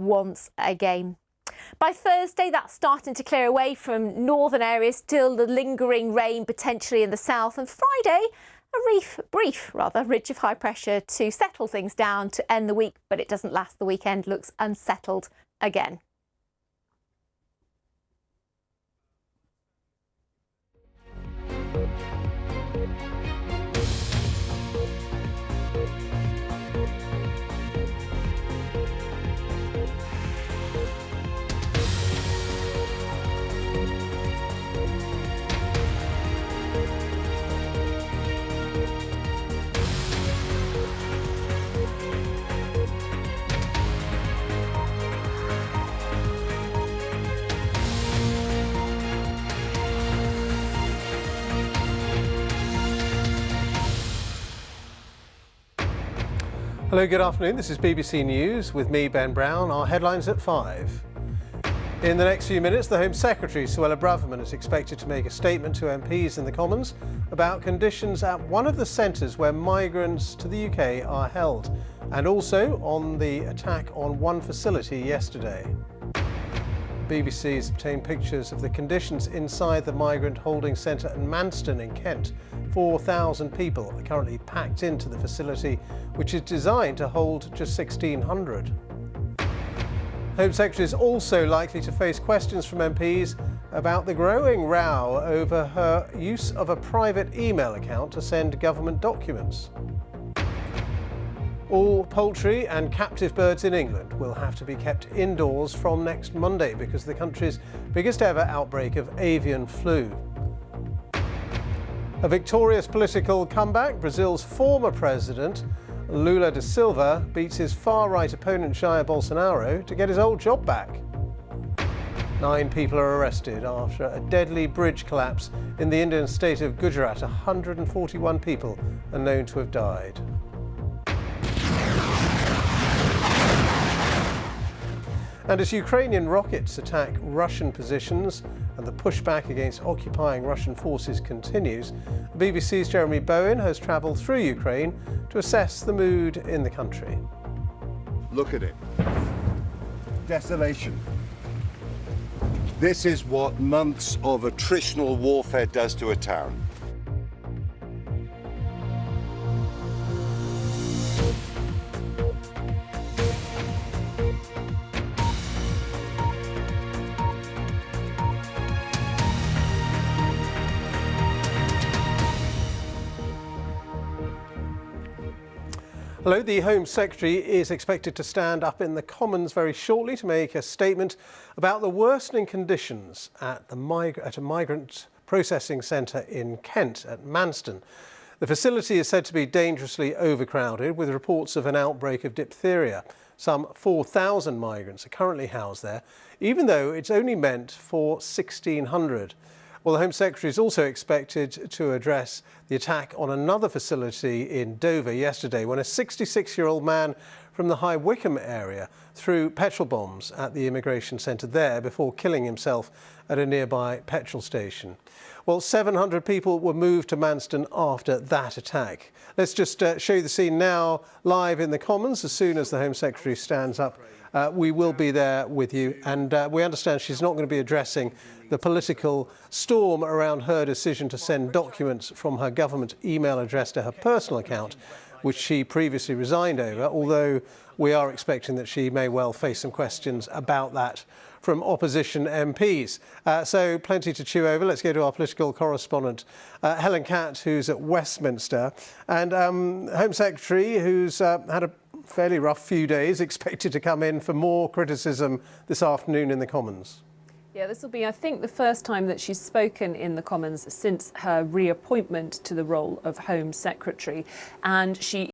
once again. By Thursday, that's starting to clear away from northern areas, still the lingering rain potentially in the south. And Friday, a brief ridge of high pressure to settle things down to end the week, but it doesn't last. The weekend looks unsettled again. Hello, good afternoon. This is BBC News with me, Ben Brown. Our headlines at 5. In the next few minutes, the Home Secretary, Suella Braverman, is expected to make a statement to MPs in the Commons about conditions at one of the centres where migrants to the UK are held, and also on the attack on one facility yesterday. BBC has obtained pictures of the conditions inside the migrant holding centre in Manston in Kent. 4,000 people are currently packed into the facility, which is designed to hold just 1,600. Home Secretary is also likely to face questions from MPs about the growing row over her use of a private email account to send government documents. All poultry and captive birds in England will have to be kept indoors from next Monday because of the country's biggest ever outbreak of avian flu. A victorious political comeback. Brazil's former president, Lula da Silva, beats his far-right opponent Jair Bolsonaro to get his old job back. 9 people are arrested after a deadly bridge collapse in the Indian state of Gujarat. 141 people are known to have died. And as Ukrainian rockets attack Russian positions and the pushback against occupying Russian forces continues, the BBC's Jeremy Bowen has travelled through Ukraine to assess the mood in the country. Look at it. Desolation. This is what months of attritional warfare does to a town. Hello, the Home Secretary is expected to stand up in the Commons very shortly to make a statement about the worsening conditions at a migrant processing centre in Kent at Manston. The facility is said to be dangerously overcrowded with reports of an outbreak of diphtheria. Some 4,000 migrants are currently housed there, even though it's only meant for 1,600. Well, the Home Secretary is also expected to address the attack on another facility in Dover yesterday when a 66-year-old man from the High Wycombe area threw petrol bombs at the immigration centre there before killing himself at a nearby petrol station. Well, 700 people were moved to Manston after that attack. Let's just show you the scene now live in the Commons. As soon as the Home Secretary stands up, we will be there with you, and we understand she's not going to be addressing the political storm around her decision to send documents from her government email address to her personal account, which she previously resigned over, although we are expecting that she may well face some questions about that from opposition MPs. So plenty to chew over. Let's go to our political correspondent, Helen Catt, who's at Westminster, and Home Secretary, who's had a fairly rough few days, expected to come in for more criticism this afternoon in the Commons. Yeah, this will be, I think, the first time that she's spoken in the Commons since her reappointment to the role of Home Secretary. And she